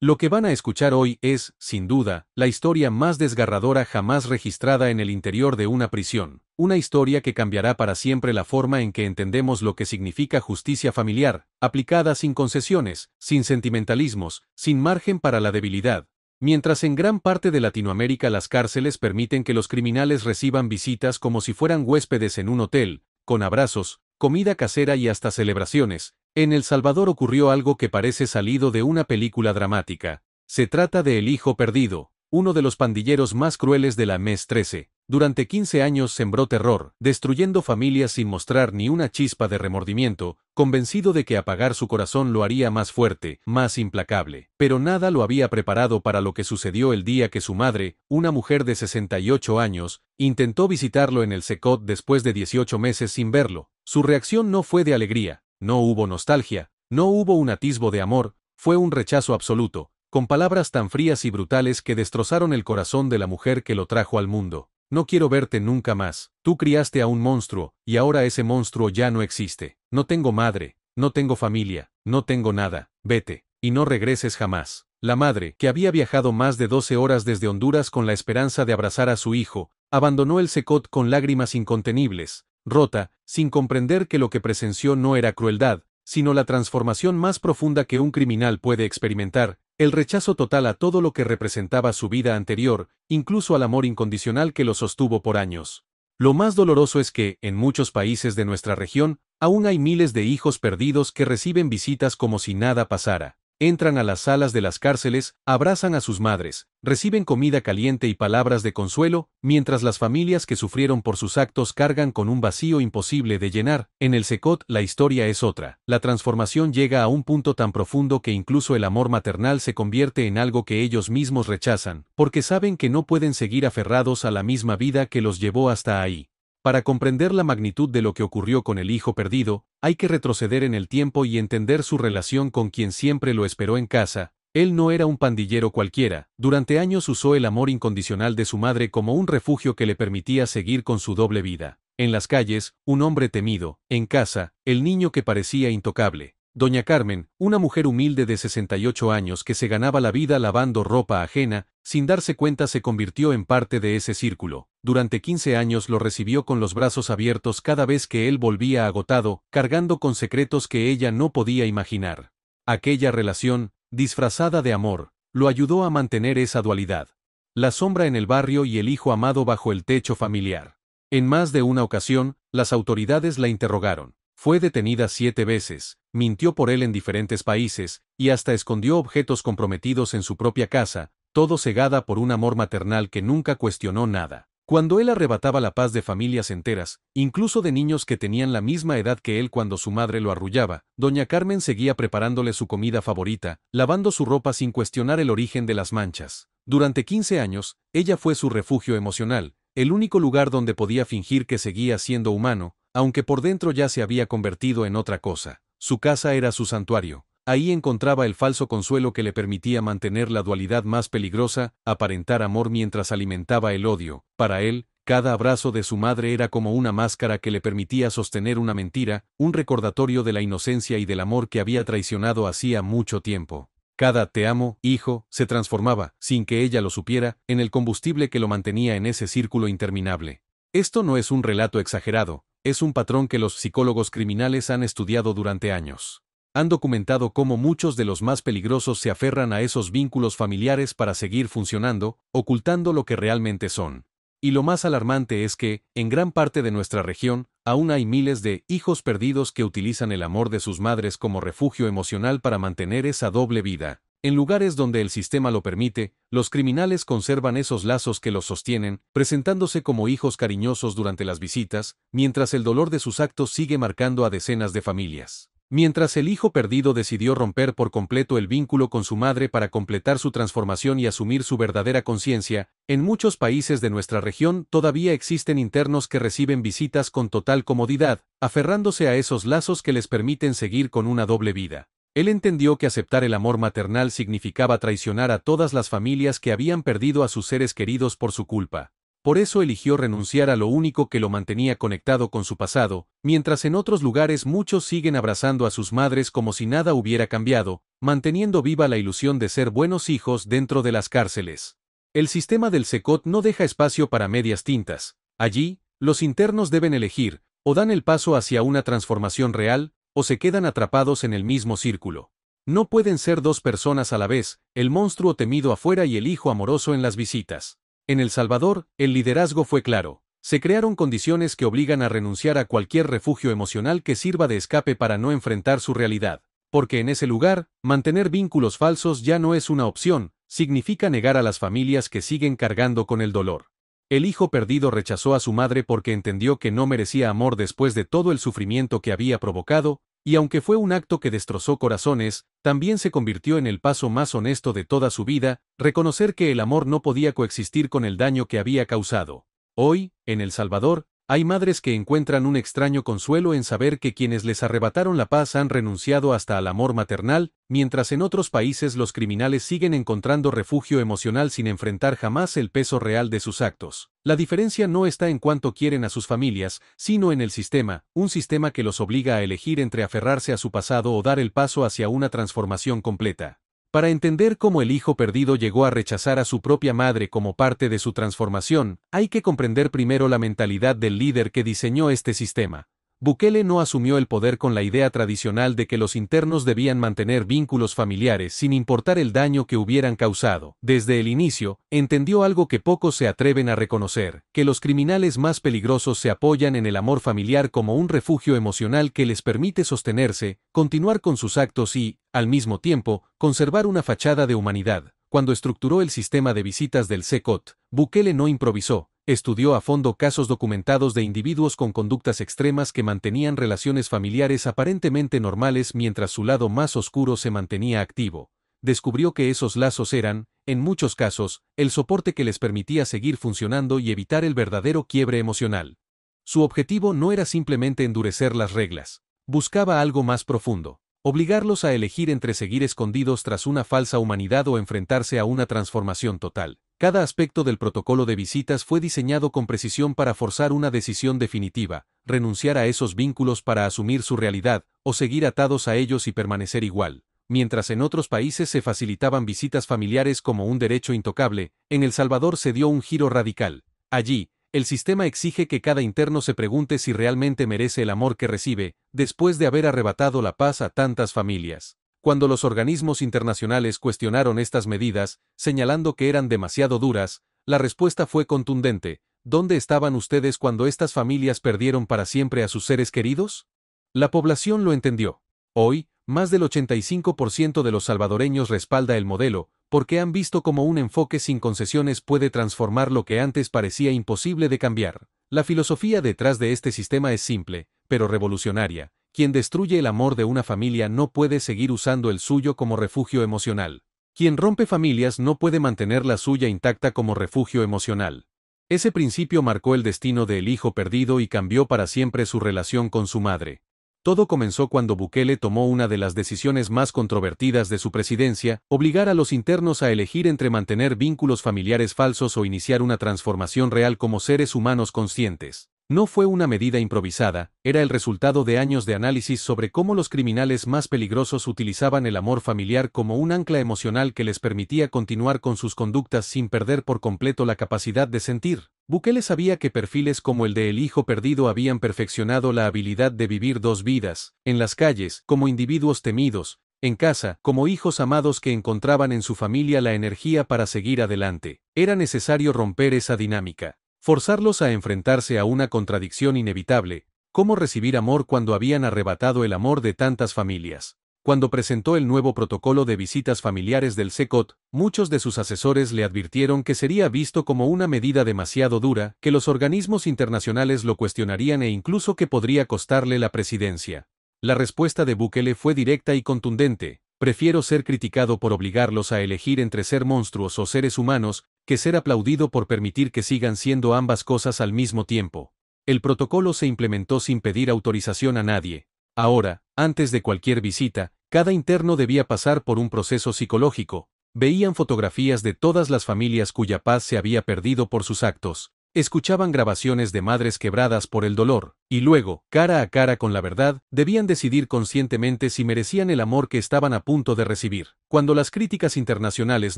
Lo que van a escuchar hoy es, sin duda, la historia más desgarradora jamás registrada en el interior de una prisión. Una historia que cambiará para siempre la forma en que entendemos lo que significa justicia familiar, aplicada sin concesiones, sin sentimentalismos, sin margen para la debilidad. Mientras en gran parte de Latinoamérica las cárceles permiten que los criminales reciban visitas como si fueran huéspedes en un hotel, con abrazos, comida casera y hasta celebraciones, en El Salvador ocurrió algo que parece salido de una película dramática. Se trata de El Hijo Perdido, uno de los pandilleros más crueles de la MS-13. Durante 15 años sembró terror, destruyendo familias sin mostrar ni una chispa de remordimiento, convencido de que apagar su corazón lo haría más fuerte, más implacable. Pero nada lo había preparado para lo que sucedió el día que su madre, una mujer de 68 años, intentó visitarlo en el Secot después de 18 meses sin verlo. Su reacción no fue de alegría. No hubo nostalgia, no hubo un atisbo de amor, fue un rechazo absoluto, con palabras tan frías y brutales que destrozaron el corazón de la mujer que lo trajo al mundo. No quiero verte nunca más, tú criaste a un monstruo, y ahora ese monstruo ya no existe. No tengo madre, no tengo familia, no tengo nada, vete, y no regreses jamás. La madre, que había viajado más de 12 horas desde Honduras con la esperanza de abrazar a su hijo, abandonó el Secot con lágrimas incontenibles, rota, sin comprender que lo que presenció no era crueldad, sino la transformación más profunda que un criminal puede experimentar, el rechazo total a todo lo que representaba su vida anterior, incluso al amor incondicional que lo sostuvo por años. Lo más doloroso es que, en muchos países de nuestra región, aún hay miles de hijos perdidos que reciben visitas como si nada pasara. Entran a las salas de las cárceles, abrazan a sus madres, reciben comida caliente y palabras de consuelo, mientras las familias que sufrieron por sus actos cargan con un vacío imposible de llenar. En el Secot la historia es otra. La transformación llega a un punto tan profundo que incluso el amor maternal se convierte en algo que ellos mismos rechazan, porque saben que no pueden seguir aferrados a la misma vida que los llevó hasta ahí. Para comprender la magnitud de lo que ocurrió con el hijo perdido, hay que retroceder en el tiempo y entender su relación con quien siempre lo esperó en casa. Él no era un pandillero cualquiera, durante años usó el amor incondicional de su madre como un refugio que le permitía seguir con su doble vida. En las calles, un hombre temido; en casa, el niño que parecía intocable. Doña Carmen, una mujer humilde de 68 años que se ganaba la vida lavando ropa ajena, sin darse cuenta se convirtió en parte de ese círculo. Durante 15 años lo recibió con los brazos abiertos cada vez que él volvía agotado, cargando con secretos que ella no podía imaginar. Aquella relación, disfrazada de amor, lo ayudó a mantener esa dualidad. La sombra en el barrio y el hijo amado bajo el techo familiar. En más de una ocasión, las autoridades la interrogaron. Fue detenida 7 veces, mintió por él en diferentes países, y hasta escondió objetos comprometidos en su propia casa, todo cegada por un amor maternal que nunca cuestionó nada. Cuando él arrebataba la paz de familias enteras, incluso de niños que tenían la misma edad que él cuando su madre lo arrullaba, doña Carmen seguía preparándole su comida favorita, lavando su ropa sin cuestionar el origen de las manchas. Durante 15 años, ella fue su refugio emocional, el único lugar donde podía fingir que seguía siendo humano, aunque por dentro ya se había convertido en otra cosa. Su casa era su santuario. Ahí encontraba el falso consuelo que le permitía mantener la dualidad más peligrosa, aparentar amor mientras alimentaba el odio. Para él, cada abrazo de su madre era como una máscara que le permitía sostener una mentira, un recordatorio de la inocencia y del amor que había traicionado hacía mucho tiempo. Cada "te amo, hijo" se transformaba, sin que ella lo supiera, en el combustible que lo mantenía en ese círculo interminable. Esto no es un relato exagerado, es un patrón que los psicólogos criminales han estudiado durante años. Han documentado cómo muchos de los más peligrosos se aferran a esos vínculos familiares para seguir funcionando, ocultando lo que realmente son. Y lo más alarmante es que, en gran parte de nuestra región, aún hay miles de hijos perdidos que utilizan el amor de sus madres como refugio emocional para mantener esa doble vida. En lugares donde el sistema lo permite, los criminales conservan esos lazos que los sostienen, presentándose como hijos cariñosos durante las visitas, mientras el dolor de sus actos sigue marcando a decenas de familias. Mientras el hijo perdido decidió romper por completo el vínculo con su madre para completar su transformación y asumir su verdadera conciencia, en muchos países de nuestra región todavía existen internos que reciben visitas con total comodidad, aferrándose a esos lazos que les permiten seguir con una doble vida. Él entendió que aceptar el amor maternal significaba traicionar a todas las familias que habían perdido a sus seres queridos por su culpa. Por eso eligió renunciar a lo único que lo mantenía conectado con su pasado, mientras en otros lugares muchos siguen abrazando a sus madres como si nada hubiera cambiado, manteniendo viva la ilusión de ser buenos hijos dentro de las cárceles. El sistema del Secot no deja espacio para medias tintas. Allí, los internos deben elegir, o dan el paso hacia una transformación real, o se quedan atrapados en el mismo círculo. No pueden ser dos personas a la vez, el monstruo temido afuera y el hijo amoroso en las visitas. En El Salvador, el liderazgo fue claro. Se crearon condiciones que obligan a renunciar a cualquier refugio emocional que sirva de escape para no enfrentar su realidad. Porque en ese lugar, mantener vínculos falsos ya no es una opción, significa negar a las familias que siguen cargando con el dolor. El hijo perdido rechazó a su madre porque entendió que no merecía amor después de todo el sufrimiento que había provocado, y aunque fue un acto que destrozó corazones, también se convirtió en el paso más honesto de toda su vida, reconocer que el amor no podía coexistir con el daño que había causado. Hoy, en El Salvador, hay madres que encuentran un extraño consuelo en saber que quienes les arrebataron la paz han renunciado hasta al amor maternal, mientras en otros países los criminales siguen encontrando refugio emocional sin enfrentar jamás el peso real de sus actos. La diferencia no está en cuánto quieren a sus familias, sino en el sistema, un sistema que los obliga a elegir entre aferrarse a su pasado o dar el paso hacia una transformación completa. Para entender cómo el hijo perdido llegó a rechazar a su propia madre como parte de su transformación, hay que comprender primero la mentalidad del líder que diseñó este sistema. Bukele no asumió el poder con la idea tradicional de que los internos debían mantener vínculos familiares sin importar el daño que hubieran causado. Desde el inicio, entendió algo que pocos se atreven a reconocer, que los criminales más peligrosos se apoyan en el amor familiar como un refugio emocional que les permite sostenerse, continuar con sus actos y, al mismo tiempo, conservar una fachada de humanidad. Cuando estructuró el sistema de visitas del Secot, Bukele no improvisó. Estudió a fondo casos documentados de individuos con conductas extremas que mantenían relaciones familiares aparentemente normales mientras su lado más oscuro se mantenía activo. Descubrió que esos lazos eran, en muchos casos, el soporte que les permitía seguir funcionando y evitar el verdadero quiebre emocional. Su objetivo no era simplemente endurecer las reglas. Buscaba algo más profundo. Obligarlos a elegir entre seguir escondidos tras una falsa humanidad o enfrentarse a una transformación total. Cada aspecto del protocolo de visitas fue diseñado con precisión para forzar una decisión definitiva, renunciar a esos vínculos para asumir su realidad, o seguir atados a ellos y permanecer igual. Mientras en otros países se facilitaban visitas familiares como un derecho intocable, en El Salvador se dio un giro radical. Allí, el sistema exige que cada interno se pregunte si realmente merece el amor que recibe, después de haber arrebatado la paz a tantas familias. Cuando los organismos internacionales cuestionaron estas medidas, señalando que eran demasiado duras, la respuesta fue contundente: ¿dónde estaban ustedes cuando estas familias perdieron para siempre a sus seres queridos? La población lo entendió. Hoy, más del 85% de los salvadoreños respalda el modelo, porque han visto cómo un enfoque sin concesiones puede transformar lo que antes parecía imposible de cambiar. La filosofía detrás de este sistema es simple, pero revolucionaria. Quien destruye el amor de una familia no puede seguir usando el suyo como refugio emocional. Quien rompe familias no puede mantener la suya intacta como refugio emocional. Ese principio marcó el destino de El Hijo Perdido y cambió para siempre su relación con su madre. Todo comenzó cuando Bukele tomó una de las decisiones más controvertidas de su presidencia: obligar a los internos a elegir entre mantener vínculos familiares falsos o iniciar una transformación real como seres humanos conscientes. No fue una medida improvisada, era el resultado de años de análisis sobre cómo los criminales más peligrosos utilizaban el amor familiar como un ancla emocional que les permitía continuar con sus conductas sin perder por completo la capacidad de sentir. Bukele sabía que perfiles como el de El Hijo Perdido habían perfeccionado la habilidad de vivir dos vidas, en las calles, como individuos temidos, en casa, como hijos amados que encontraban en su familia la energía para seguir adelante. Era necesario romper esa dinámica. Forzarlos a enfrentarse a una contradicción inevitable: ¿cómo recibir amor cuando habían arrebatado el amor de tantas familias? Cuando presentó el nuevo protocolo de visitas familiares del Secot, muchos de sus asesores le advirtieron que sería visto como una medida demasiado dura, que los organismos internacionales lo cuestionarían e incluso que podría costarle la presidencia. La respuesta de Bukele fue directa y contundente: prefiero ser criticado por obligarlos a elegir entre ser monstruos o seres humanos, que ser aplaudido por permitir que sigan siendo ambas cosas al mismo tiempo. El protocolo se implementó sin pedir autorización a nadie. Ahora, antes de cualquier visita, cada interno debía pasar por un proceso psicológico. Veían fotografías de todas las familias cuya paz se había perdido por sus actos. Escuchaban grabaciones de madres quebradas por el dolor, y luego, cara a cara con la verdad, debían decidir conscientemente si merecían el amor que estaban a punto de recibir. Cuando las críticas internacionales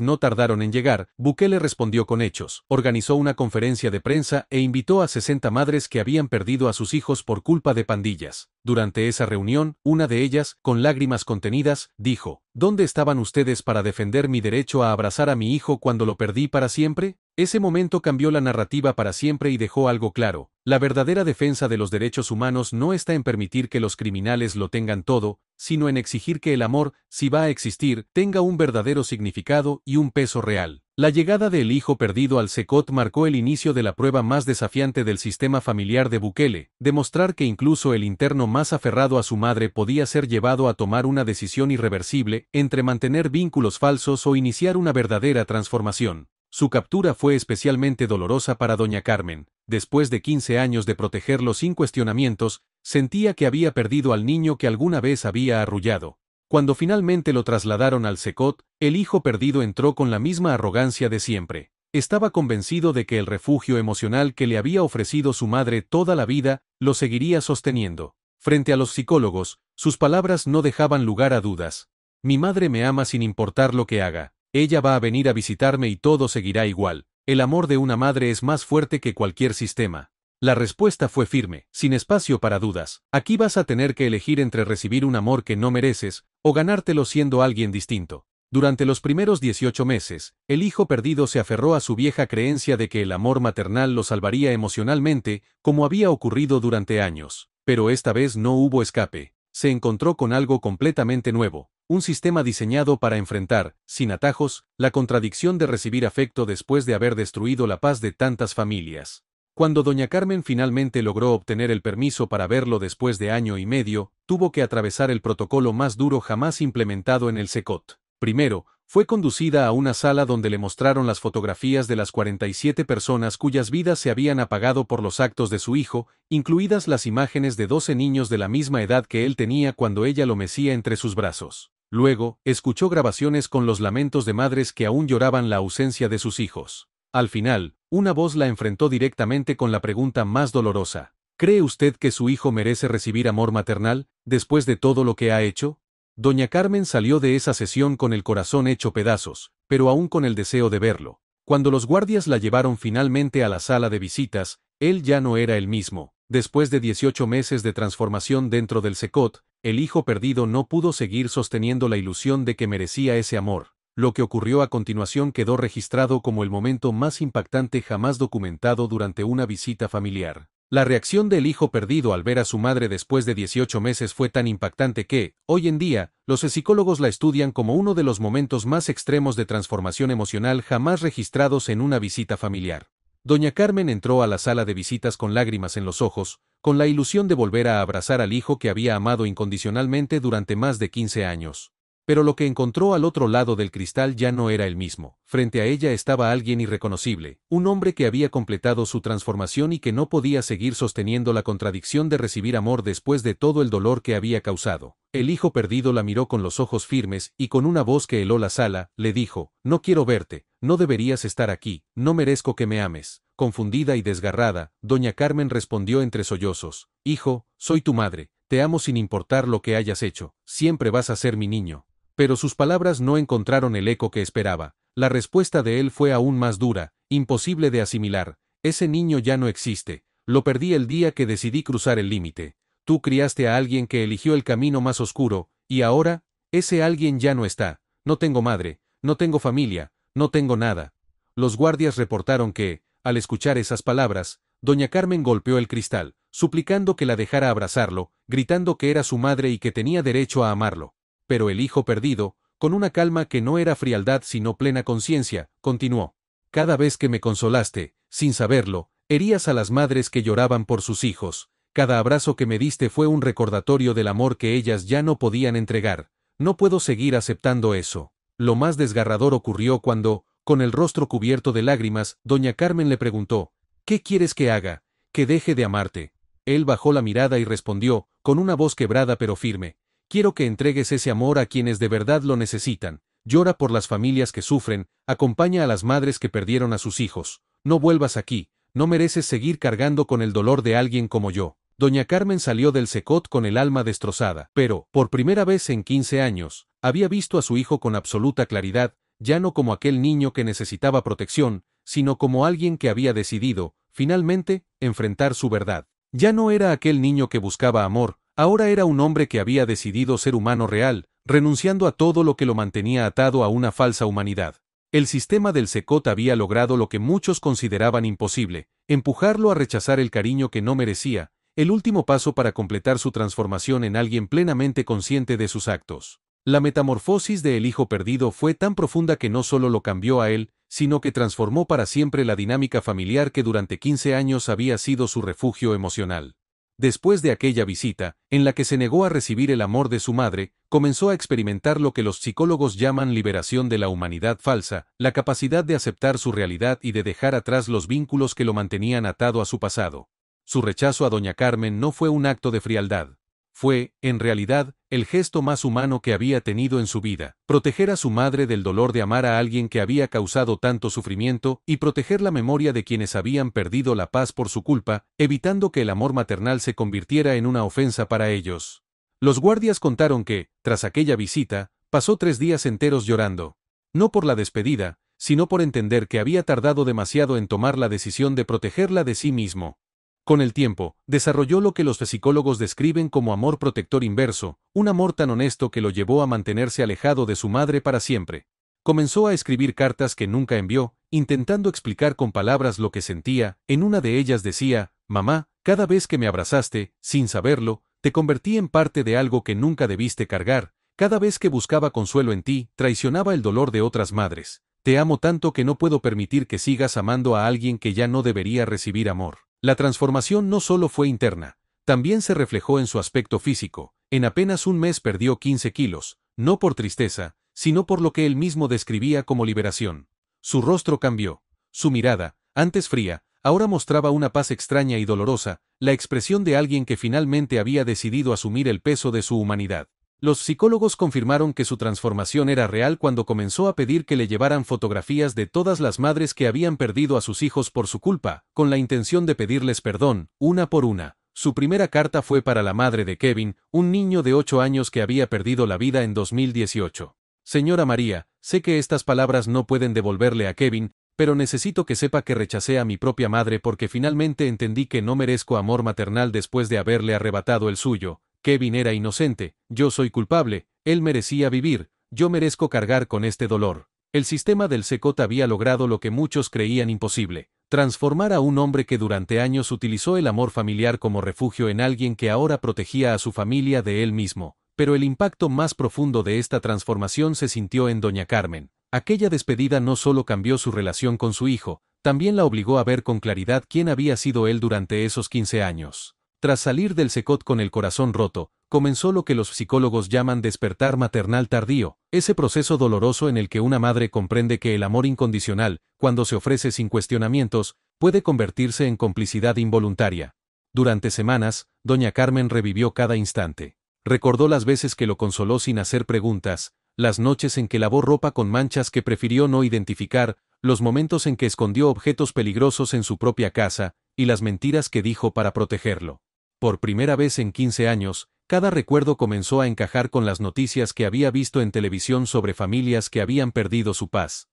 no tardaron en llegar, Bukele respondió con hechos, organizó una conferencia de prensa e invitó a 60 madres que habían perdido a sus hijos por culpa de pandillas. Durante esa reunión, una de ellas, con lágrimas contenidas, dijo: ¿Dónde estaban ustedes para defender mi derecho a abrazar a mi hijo cuando lo perdí para siempre? Ese momento cambió la narrativa para siempre y dejó algo claro: la verdadera defensa de los derechos humanos no está en permitir que los criminales lo tengan todo, sino en exigir que el amor, si va a existir, tenga un verdadero significado y un peso real. La llegada del hijo perdido al CECOT marcó el inicio de la prueba más desafiante del sistema familiar de Bukele, demostrar que incluso el interno más aferrado a su madre podía ser llevado a tomar una decisión irreversible entre mantener vínculos falsos o iniciar una verdadera transformación. Su captura fue especialmente dolorosa para doña Carmen. Después de 15 años de protegerlo sin cuestionamientos, sentía que había perdido al niño que alguna vez había arrullado. Cuando finalmente lo trasladaron al CECOT, el hijo perdido entró con la misma arrogancia de siempre. Estaba convencido de que el refugio emocional que le había ofrecido su madre toda la vida, lo seguiría sosteniendo. Frente a los psicólogos, sus palabras no dejaban lugar a dudas. Mi madre me ama sin importar lo que haga. Ella va a venir a visitarme y todo seguirá igual. El amor de una madre es más fuerte que cualquier sistema. La respuesta fue firme, sin espacio para dudas. Aquí vas a tener que elegir entre recibir un amor que no mereces, o ganártelo siendo alguien distinto. Durante los primeros 18 meses, el hijo perdido se aferró a su vieja creencia de que el amor maternal lo salvaría emocionalmente, como había ocurrido durante años. Pero esta vez no hubo escape. Se encontró con algo completamente nuevo. Un sistema diseñado para enfrentar, sin atajos, la contradicción de recibir afecto después de haber destruido la paz de tantas familias. Cuando doña Carmen finalmente logró obtener el permiso para verlo después de año y medio, tuvo que atravesar el protocolo más duro jamás implementado en el CECOT. Primero, fue conducida a una sala donde le mostraron las fotografías de las 47 personas cuyas vidas se habían apagado por los actos de su hijo, incluidas las imágenes de 12 niños de la misma edad que él tenía cuando ella lo mecía entre sus brazos. Luego, escuchó grabaciones con los lamentos de madres que aún lloraban la ausencia de sus hijos. Al final, una voz la enfrentó directamente con la pregunta más dolorosa: ¿cree usted que su hijo merece recibir amor maternal, después de todo lo que ha hecho? Doña Carmen salió de esa sesión con el corazón hecho pedazos, pero aún con el deseo de verlo. Cuando los guardias la llevaron finalmente a la sala de visitas, él ya no era el mismo. Después de 18 meses de transformación dentro del CECOT, el hijo perdido no pudo seguir sosteniendo la ilusión de que merecía ese amor. Lo que ocurrió a continuación quedó registrado como el momento más impactante jamás documentado durante una visita familiar. La reacción del hijo perdido al ver a su madre después de 18 meses fue tan impactante que, hoy en día, los psicólogos la estudian como uno de los momentos más extremos de transformación emocional jamás registrados en una visita familiar. Doña Carmen entró a la sala de visitas con lágrimas en los ojos, con la ilusión de volver a abrazar al hijo que había amado incondicionalmente durante más de 15 años. Pero lo que encontró al otro lado del cristal ya no era el mismo. Frente a ella estaba alguien irreconocible, un hombre que había completado su transformación y que no podía seguir sosteniendo la contradicción de recibir amor después de todo el dolor que había causado. El hijo perdido la miró con los ojos firmes y con una voz que heló la sala, le dijo: «No quiero verte, no deberías estar aquí, no merezco que me ames». Confundida y desgarrada, doña Carmen respondió entre sollozos: «Hijo, soy tu madre, te amo sin importar lo que hayas hecho, siempre vas a ser mi niño». Pero sus palabras no encontraron el eco que esperaba. La respuesta de él fue aún más dura, imposible de asimilar: «Ese niño ya no existe, lo perdí el día que decidí cruzar el límite. Tú criaste a alguien que eligió el camino más oscuro, y ahora, ese alguien ya no está. No tengo madre, no tengo familia, no tengo nada». Los guardias reportaron que, al escuchar esas palabras, doña Carmen golpeó el cristal, suplicando que la dejara abrazarlo, gritando que era su madre y que tenía derecho a amarlo. Pero el hijo perdido, con una calma que no era frialdad sino plena conciencia, continuó: «Cada vez que me consolaste, sin saberlo, herías a las madres que lloraban por sus hijos. Cada abrazo que me diste fue un recordatorio del amor que ellas ya no podían entregar. No puedo seguir aceptando eso». Lo más desgarrador ocurrió cuando, con el rostro cubierto de lágrimas, doña Carmen le preguntó: «¿Qué quieres que haga? ¿Que deje de amarte?». Él bajó la mirada y respondió, con una voz quebrada pero firme: «Quiero que entregues ese amor a quienes de verdad lo necesitan. Llora por las familias que sufren, acompaña a las madres que perdieron a sus hijos. No vuelvas aquí, no mereces seguir cargando con el dolor de alguien como yo. Doña Carmen salió del Secot con el alma destrozada, pero, por primera vez en 15 años, había visto a su hijo con absoluta claridad, ya no como aquel niño que necesitaba protección, sino como alguien que había decidido, finalmente, enfrentar su verdad. Ya no era aquel niño que buscaba amor, ahora era un hombre que había decidido ser humano real, renunciando a todo lo que lo mantenía atado a una falsa humanidad. El sistema del Secot había logrado lo que muchos consideraban imposible, empujarlo a rechazar el cariño que no merecía, el último paso para completar su transformación en alguien plenamente consciente de sus actos. La metamorfosis de El hijo perdido fue tan profunda que no solo lo cambió a él, sino que transformó para siempre la dinámica familiar que durante 15 años había sido su refugio emocional. Después de aquella visita, en la que se negó a recibir el amor de su madre, comenzó a experimentar lo que los psicólogos llaman liberación de la humanidad falsa, la capacidad de aceptar su realidad y de dejar atrás los vínculos que lo mantenían atado a su pasado. Su rechazo a doña Carmen no fue un acto de frialdad. Fue, en realidad, el gesto más humano que había tenido en su vida, proteger a su madre del dolor de amar a alguien que había causado tanto sufrimiento y proteger la memoria de quienes habían perdido la paz por su culpa, evitando que el amor maternal se convirtiera en una ofensa para ellos. Los guardias contaron que, tras aquella visita, pasó 3 días enteros llorando. No por la despedida, sino por entender que había tardado demasiado en tomar la decisión de protegerla de sí mismo. Con el tiempo, desarrolló lo que los psicólogos describen como amor protector inverso, un amor tan honesto que lo llevó a mantenerse alejado de su madre para siempre. Comenzó a escribir cartas que nunca envió, intentando explicar con palabras lo que sentía. En una de ellas decía: «Mamá, cada vez que me abrazaste, sin saberlo, te convertí en parte de algo que nunca debiste cargar. Cada vez que buscaba consuelo en ti, traicionaba el dolor de otras madres. Te amo tanto que no puedo permitir que sigas amando a alguien que ya no debería recibir amor». La transformación no solo fue interna, también se reflejó en su aspecto físico. En apenas un mes perdió 15 kilos, no por tristeza, sino por lo que él mismo describía como liberación. Su rostro cambió. Su mirada, antes fría, ahora mostraba una paz extraña y dolorosa, la expresión de alguien que finalmente había decidido asumir el peso de su humanidad. Los psicólogos confirmaron que su transformación era real cuando comenzó a pedir que le llevaran fotografías de todas las madres que habían perdido a sus hijos por su culpa, con la intención de pedirles perdón, una por una. Su primera carta fue para la madre de Kevin, un niño de 8 años que había perdido la vida en 2018. Señora María, sé que estas palabras no pueden devolverle a Kevin, pero necesito que sepa que rechacé a mi propia madre porque finalmente entendí que no merezco amor maternal después de haberle arrebatado el suyo. Kevin era inocente, yo soy culpable, él merecía vivir, yo merezco cargar con este dolor. El sistema del Secot había logrado lo que muchos creían imposible, transformar a un hombre que durante años utilizó el amor familiar como refugio en alguien que ahora protegía a su familia de él mismo. Pero el impacto más profundo de esta transformación se sintió en doña Carmen. Aquella despedida no solo cambió su relación con su hijo, también la obligó a ver con claridad quién había sido él durante esos 15 años. Tras salir del Secot con el corazón roto, comenzó lo que los psicólogos llaman despertar maternal tardío, ese proceso doloroso en el que una madre comprende que el amor incondicional, cuando se ofrece sin cuestionamientos, puede convertirse en complicidad involuntaria. Durante semanas, doña Carmen revivió cada instante. Recordó las veces que lo consoló sin hacer preguntas, las noches en que lavó ropa con manchas que prefirió no identificar, los momentos en que escondió objetos peligrosos en su propia casa, y las mentiras que dijo para protegerlo. Por primera vez en 15 años, cada recuerdo comenzó a encajar con las noticias que había visto en televisión sobre familias que habían perdido su paz.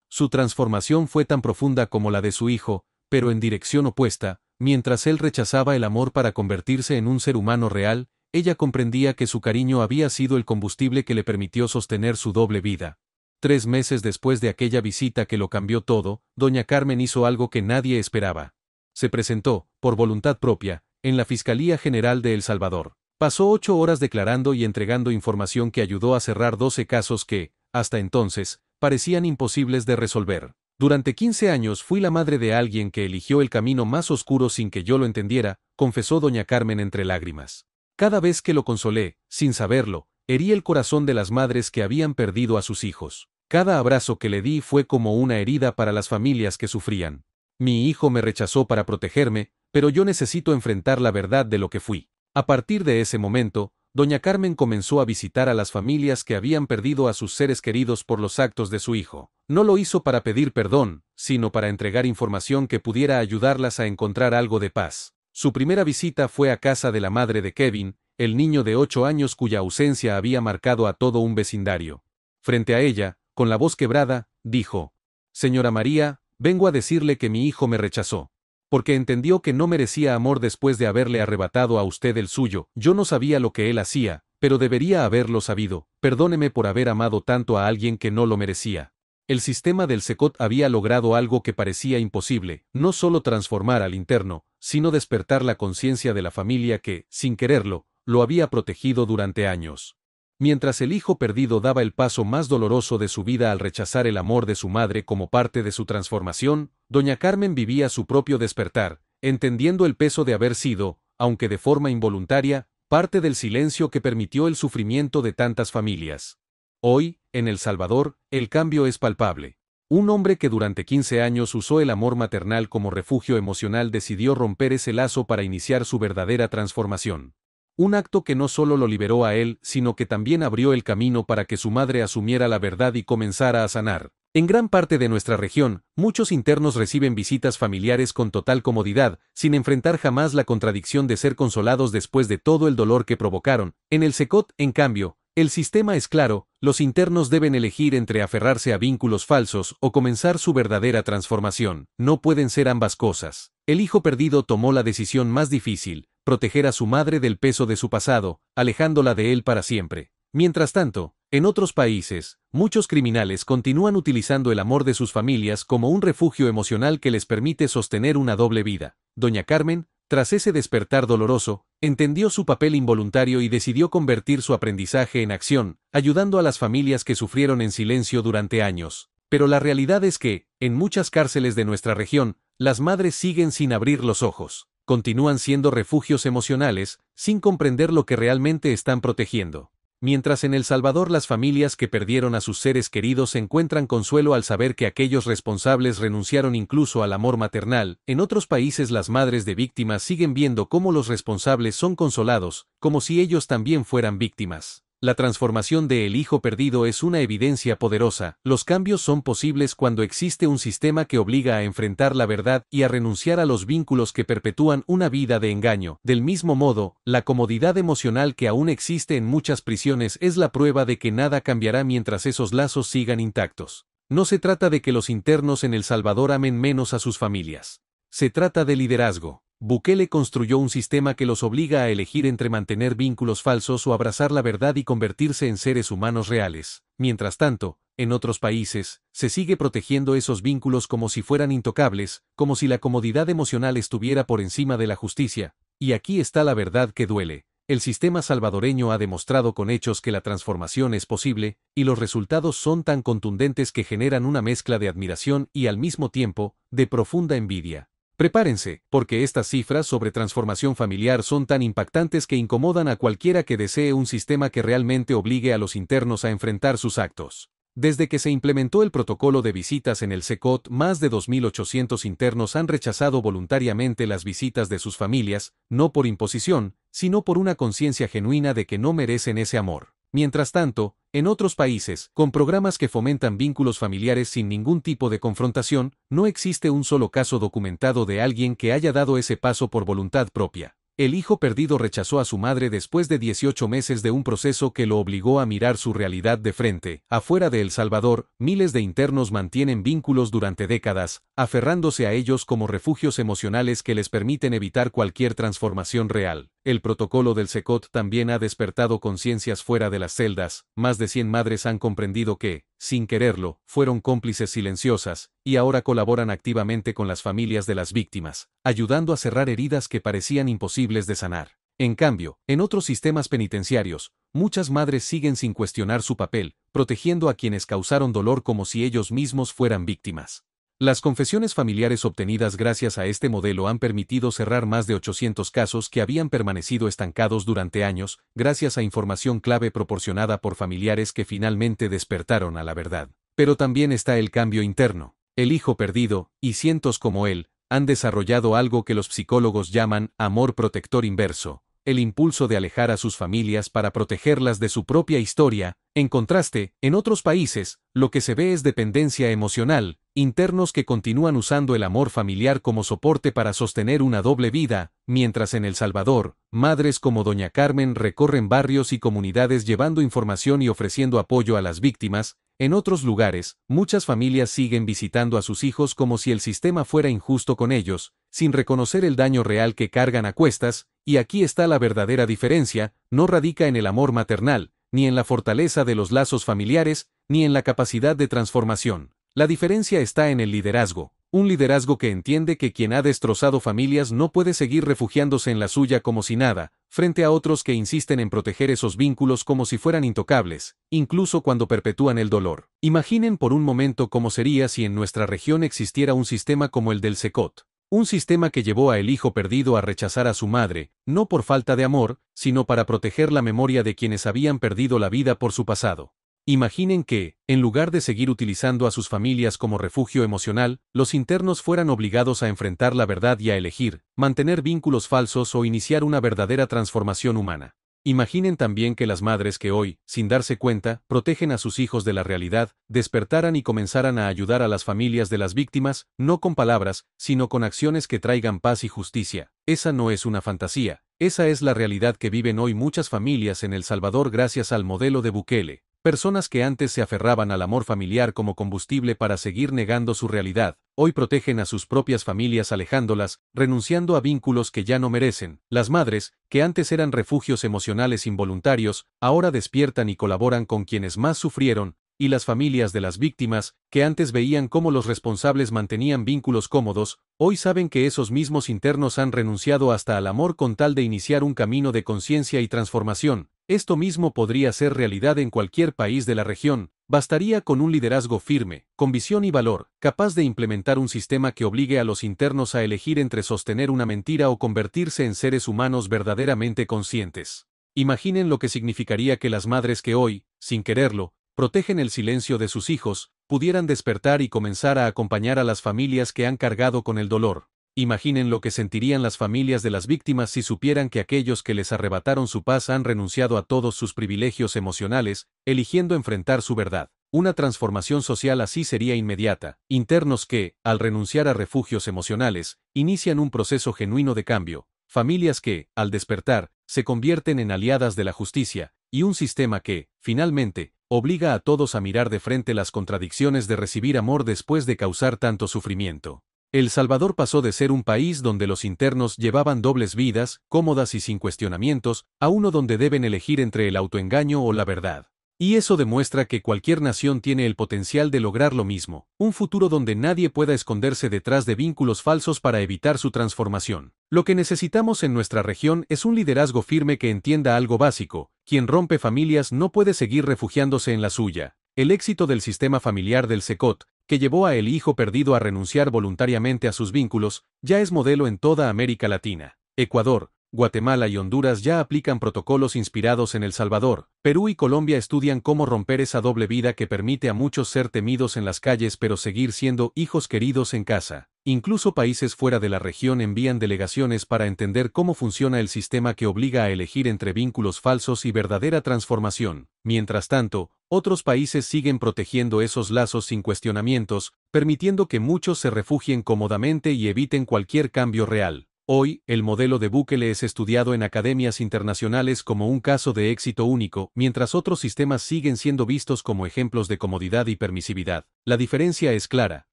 Su transformación fue tan profunda como la de su hijo, pero en dirección opuesta. Mientras él rechazaba el amor para convertirse en un ser humano real, ella comprendía que su cariño había sido el combustible que le permitió sostener su doble vida. 3 meses después de aquella visita que lo cambió todo, doña Carmen hizo algo que nadie esperaba. Se presentó, por voluntad propia, en la Fiscalía General de El Salvador. Pasó 8 horas declarando y entregando información que ayudó a cerrar 12 casos que, hasta entonces, parecían imposibles de resolver. Durante 15 años fui la madre de alguien que eligió el camino más oscuro sin que yo lo entendiera, confesó doña Carmen entre lágrimas. Cada vez que lo consolé, sin saberlo, herí el corazón de las madres que habían perdido a sus hijos. Cada abrazo que le di fue como una herida para las familias que sufrían. Mi hijo me rechazó para protegerme, pero yo necesito enfrentar la verdad de lo que fui. A partir de ese momento, doña Carmen comenzó a visitar a las familias que habían perdido a sus seres queridos por los actos de su hijo. No lo hizo para pedir perdón, sino para entregar información que pudiera ayudarlas a encontrar algo de paz. Su primera visita fue a casa de la madre de Kevin, el niño de 8 años cuya ausencia había marcado a todo un vecindario. Frente a ella, con la voz quebrada, dijo: «Señora María, vengo a decirle que mi hijo me rechazó. Porque entendió que no merecía amor después de haberle arrebatado a usted el suyo. Yo no sabía lo que él hacía, pero debería haberlo sabido. Perdóneme por haber amado tanto a alguien que no lo merecía». El sistema del SECOT había logrado algo que parecía imposible, no solo transformar al interno, sino despertar la conciencia de la familia que, sin quererlo, lo había protegido durante años. Mientras el hijo perdido daba el paso más doloroso de su vida al rechazar el amor de su madre como parte de su transformación, doña Carmen vivía su propio despertar, entendiendo el peso de haber sido, aunque de forma involuntaria, parte del silencio que permitió el sufrimiento de tantas familias. Hoy, en El Salvador, el cambio es palpable. Un hombre que durante 15 años usó el amor maternal como refugio emocional decidió romper ese lazo para iniciar su verdadera transformación. Un acto que no solo lo liberó a él, sino que también abrió el camino para que su madre asumiera la verdad y comenzara a sanar. En gran parte de nuestra región, muchos internos reciben visitas familiares con total comodidad, sin enfrentar jamás la contradicción de ser consolados después de todo el dolor que provocaron. En el SECOT, en cambio, el sistema es claro: los internos deben elegir entre aferrarse a vínculos falsos o comenzar su verdadera transformación. No pueden ser ambas cosas. El hijo perdido tomó la decisión más difícil: proteger a su madre del peso de su pasado, alejándola de él para siempre. Mientras tanto, en otros países, muchos criminales continúan utilizando el amor de sus familias como un refugio emocional que les permite sostener una doble vida. Doña Carmen, tras ese despertar doloroso, entendió su papel involuntario y decidió convertir su aprendizaje en acción, ayudando a las familias que sufrieron en silencio durante años. Pero la realidad es que, en muchas cárceles de nuestra región, las madres siguen sin abrir los ojos. Continúan siendo refugios emocionales, sin comprender lo que realmente están protegiendo. Mientras en El Salvador las familias que perdieron a sus seres queridos encuentran consuelo al saber que aquellos responsables renunciaron incluso al amor maternal, en otros países las madres de víctimas siguen viendo cómo los responsables son consolados, como si ellos también fueran víctimas. La transformación de El hijo perdido es una evidencia poderosa. Los cambios son posibles cuando existe un sistema que obliga a enfrentar la verdad y a renunciar a los vínculos que perpetúan una vida de engaño. Del mismo modo, la comodidad emocional que aún existe en muchas prisiones es la prueba de que nada cambiará mientras esos lazos sigan intactos. No se trata de que los internos en El Salvador amen menos a sus familias. Se trata de liderazgo. Bukele construyó un sistema que los obliga a elegir entre mantener vínculos falsos o abrazar la verdad y convertirse en seres humanos reales. Mientras tanto, en otros países, se sigue protegiendo esos vínculos como si fueran intocables, como si la comodidad emocional estuviera por encima de la justicia. Y aquí está la verdad que duele. El sistema salvadoreño ha demostrado con hechos que la transformación es posible, y los resultados son tan contundentes que generan una mezcla de admiración y al mismo tiempo, de profunda envidia. Prepárense, porque estas cifras sobre transformación familiar son tan impactantes que incomodan a cualquiera que desee un sistema que realmente obligue a los internos a enfrentar sus actos. Desde que se implementó el protocolo de visitas en el SECOT, más de 2.800 internos han rechazado voluntariamente las visitas de sus familias, no por imposición, sino por una conciencia genuina de que no merecen ese amor. Mientras tanto, en otros países, con programas que fomentan vínculos familiares sin ningún tipo de confrontación, no existe un solo caso documentado de alguien que haya dado ese paso por voluntad propia. El hijo perdido rechazó a su madre después de 18 meses de un proceso que lo obligó a mirar su realidad de frente. Afuera de El Salvador, miles de internos mantienen vínculos durante décadas, aferrándose a ellos como refugios emocionales que les permiten evitar cualquier transformación real. El protocolo del SECOT también ha despertado conciencias fuera de las celdas. Más de 100 madres han comprendido que, sin quererlo, fueron cómplices silenciosas, y ahora colaboran activamente con las familias de las víctimas, ayudando a cerrar heridas que parecían imposibles de sanar. En cambio, en otros sistemas penitenciarios, muchas madres siguen sin cuestionar su papel, protegiendo a quienes causaron dolor como si ellos mismos fueran víctimas. Las confesiones familiares obtenidas gracias a este modelo han permitido cerrar más de 800 casos que habían permanecido estancados durante años, gracias a información clave proporcionada por familiares que finalmente despertaron a la verdad. Pero también está el cambio interno. El hijo perdido, y cientos como él, han desarrollado algo que los psicólogos llaman amor protector inverso, el impulso de alejar a sus familias para protegerlas de su propia historia. En contraste, en otros países, lo que se ve es dependencia emocional, internos que continúan usando el amor familiar como soporte para sostener una doble vida, mientras en El Salvador, madres como doña Carmen recorren barrios y comunidades llevando información y ofreciendo apoyo a las víctimas. En otros lugares, muchas familias siguen visitando a sus hijos como si el sistema fuera injusto con ellos, sin reconocer el daño real que cargan a cuestas, y aquí está la verdadera diferencia, no radica en el amor maternal, ni en la fortaleza de los lazos familiares, ni en la capacidad de transformación. La diferencia está en el liderazgo, un liderazgo que entiende que quien ha destrozado familias no puede seguir refugiándose en la suya como si nada, frente a otros que insisten en proteger esos vínculos como si fueran intocables, incluso cuando perpetúan el dolor. Imaginen por un momento cómo sería si en nuestra región existiera un sistema como el del Secot. Un sistema que llevó a el hijo perdido a rechazar a su madre, no por falta de amor, sino para proteger la memoria de quienes habían perdido la vida por su pasado. Imaginen que, en lugar de seguir utilizando a sus familias como refugio emocional, los internos fueran obligados a enfrentar la verdad y a elegir, mantener vínculos falsos o iniciar una verdadera transformación humana. Imaginen también que las madres que hoy, sin darse cuenta, protegen a sus hijos de la realidad, despertaran y comenzaran a ayudar a las familias de las víctimas, no con palabras, sino con acciones que traigan paz y justicia. Esa no es una fantasía, esa es la realidad que viven hoy muchas familias en El Salvador gracias al modelo de Bukele. Personas que antes se aferraban al amor familiar como combustible para seguir negando su realidad, hoy protegen a sus propias familias alejándolas, renunciando a vínculos que ya no merecen. Las madres, que antes eran refugios emocionales involuntarios, ahora despiertan y colaboran con quienes más sufrieron, y las familias de las víctimas, que antes veían cómo los responsables mantenían vínculos cómodos, hoy saben que esos mismos internos han renunciado hasta al amor con tal de iniciar un camino de conciencia y transformación. Esto mismo podría ser realidad en cualquier país de la región, bastaría con un liderazgo firme, con visión y valor, capaz de implementar un sistema que obligue a los internos a elegir entre sostener una mentira o convertirse en seres humanos verdaderamente conscientes. Imaginen lo que significaría que las madres que hoy, sin quererlo, protegen el silencio de sus hijos, pudieran despertar y comenzar a acompañar a las familias que han cargado con el dolor. Imaginen lo que sentirían las familias de las víctimas si supieran que aquellos que les arrebataron su paz han renunciado a todos sus privilegios emocionales, eligiendo enfrentar su verdad. Una transformación social así sería inmediata. Internos que, al renunciar a refugios emocionales, inician un proceso genuino de cambio. Familias que, al despertar, se convierten en aliadas de la justicia, y un sistema que, finalmente, obliga a todos a mirar de frente las contradicciones de recibir amor después de causar tanto sufrimiento. El Salvador pasó de ser un país donde los internos llevaban dobles vidas, cómodas y sin cuestionamientos, a uno donde deben elegir entre el autoengaño o la verdad. Y eso demuestra que cualquier nación tiene el potencial de lograr lo mismo, un futuro donde nadie pueda esconderse detrás de vínculos falsos para evitar su transformación. Lo que necesitamos en nuestra región es un liderazgo firme que entienda algo básico: quien rompe familias no puede seguir refugiándose en la suya. El éxito del sistema familiar del Secot, que llevó a el hijo perdido a renunciar voluntariamente a sus vínculos, ya es modelo en toda América Latina. Ecuador, Guatemala y Honduras ya aplican protocolos inspirados en El Salvador. Perú y Colombia estudian cómo romper esa doble vida que permite a muchos ser temidos en las calles pero seguir siendo hijos queridos en casa. Incluso países fuera de la región envían delegaciones para entender cómo funciona el sistema que obliga a elegir entre vínculos falsos y verdadera transformación. Mientras tanto, otros países siguen protegiendo esos lazos sin cuestionamientos, permitiendo que muchos se refugien cómodamente y eviten cualquier cambio real. Hoy, el modelo de Bukele es estudiado en academias internacionales como un caso de éxito único, mientras otros sistemas siguen siendo vistos como ejemplos de comodidad y permisividad. La diferencia es clara: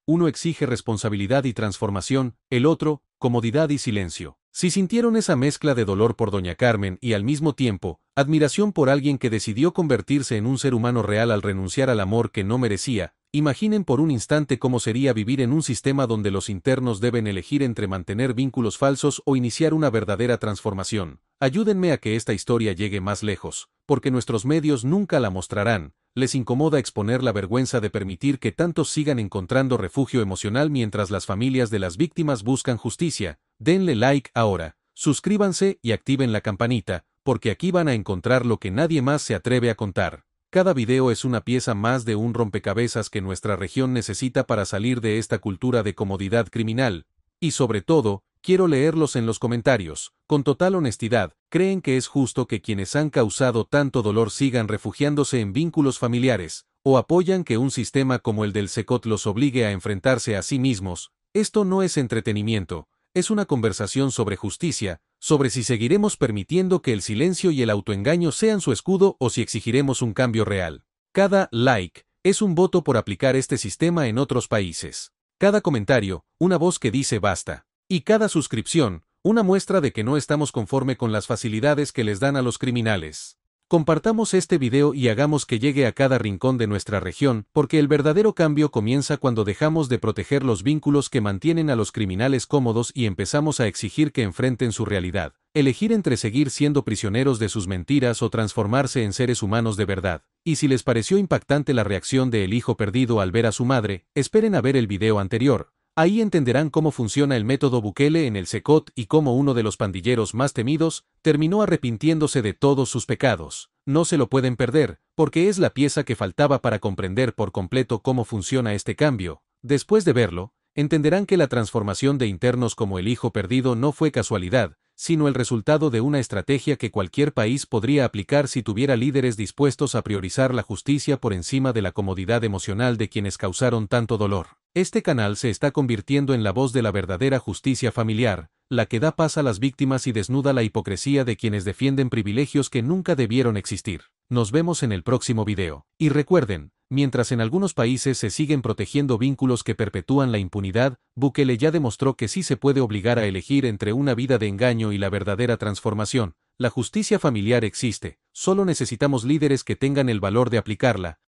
uno exige responsabilidad y transformación, el otro, comodidad y silencio. Si sintieron esa mezcla de dolor por doña Carmen y al mismo tiempo, admiración por alguien que decidió convertirse en un ser humano real al renunciar al amor que no merecía, imaginen por un instante cómo sería vivir en un sistema donde los internos deben elegir entre mantener vínculos falsos o iniciar una verdadera transformación. Ayúdenme a que esta historia llegue más lejos, porque nuestros medios nunca la mostrarán. Les incomoda exponer la vergüenza de permitir que tantos sigan encontrando refugio emocional mientras las familias de las víctimas buscan justicia. Denle like ahora, suscríbanse y activen la campanita, porque aquí van a encontrar lo que nadie más se atreve a contar. Cada video es una pieza más de un rompecabezas que nuestra región necesita para salir de esta cultura de comodidad criminal. Y sobre todo, Quiero leerlos en los comentarios. Con total honestidad, ¿creen que es justo que quienes han causado tanto dolor sigan refugiándose en vínculos familiares, o apoyan que un sistema como el del Cecot los obligue a enfrentarse a sí mismos? Esto no es entretenimiento, es una conversación sobre justicia, sobre si seguiremos permitiendo que el silencio y el autoengaño sean su escudo o si exigiremos un cambio real. Cada like es un voto por aplicar este sistema en otros países. Cada comentario, una voz que dice basta. Y cada suscripción, una muestra de que no estamos conforme con las facilidades que les dan a los criminales. Compartamos este video y hagamos que llegue a cada rincón de nuestra región, porque el verdadero cambio comienza cuando dejamos de proteger los vínculos que mantienen a los criminales cómodos y empezamos a exigir que enfrenten su realidad, elegir entre seguir siendo prisioneros de sus mentiras o transformarse en seres humanos de verdad. Y si les pareció impactante la reacción de El Hijo Perdido al ver a su madre, esperen a ver el video anterior. Ahí entenderán cómo funciona el método Bukele en el Cecot y cómo uno de los pandilleros más temidos terminó arrepintiéndose de todos sus pecados. No se lo pueden perder, porque es la pieza que faltaba para comprender por completo cómo funciona este cambio. Después de verlo, entenderán que la transformación de internos como El Hijo Perdido no fue casualidad, sino el resultado de una estrategia que cualquier país podría aplicar si tuviera líderes dispuestos a priorizar la justicia por encima de la comodidad emocional de quienes causaron tanto dolor. Este canal se está convirtiendo en la voz de la verdadera justicia familiar, la que da paz a las víctimas y desnuda la hipocresía de quienes defienden privilegios que nunca debieron existir. Nos vemos en el próximo video. Y recuerden, mientras en algunos países se siguen protegiendo vínculos que perpetúan la impunidad, Bukele ya demostró que sí se puede obligar a elegir entre una vida de engaño y la verdadera transformación. La justicia familiar existe, solo necesitamos líderes que tengan el valor de aplicarla.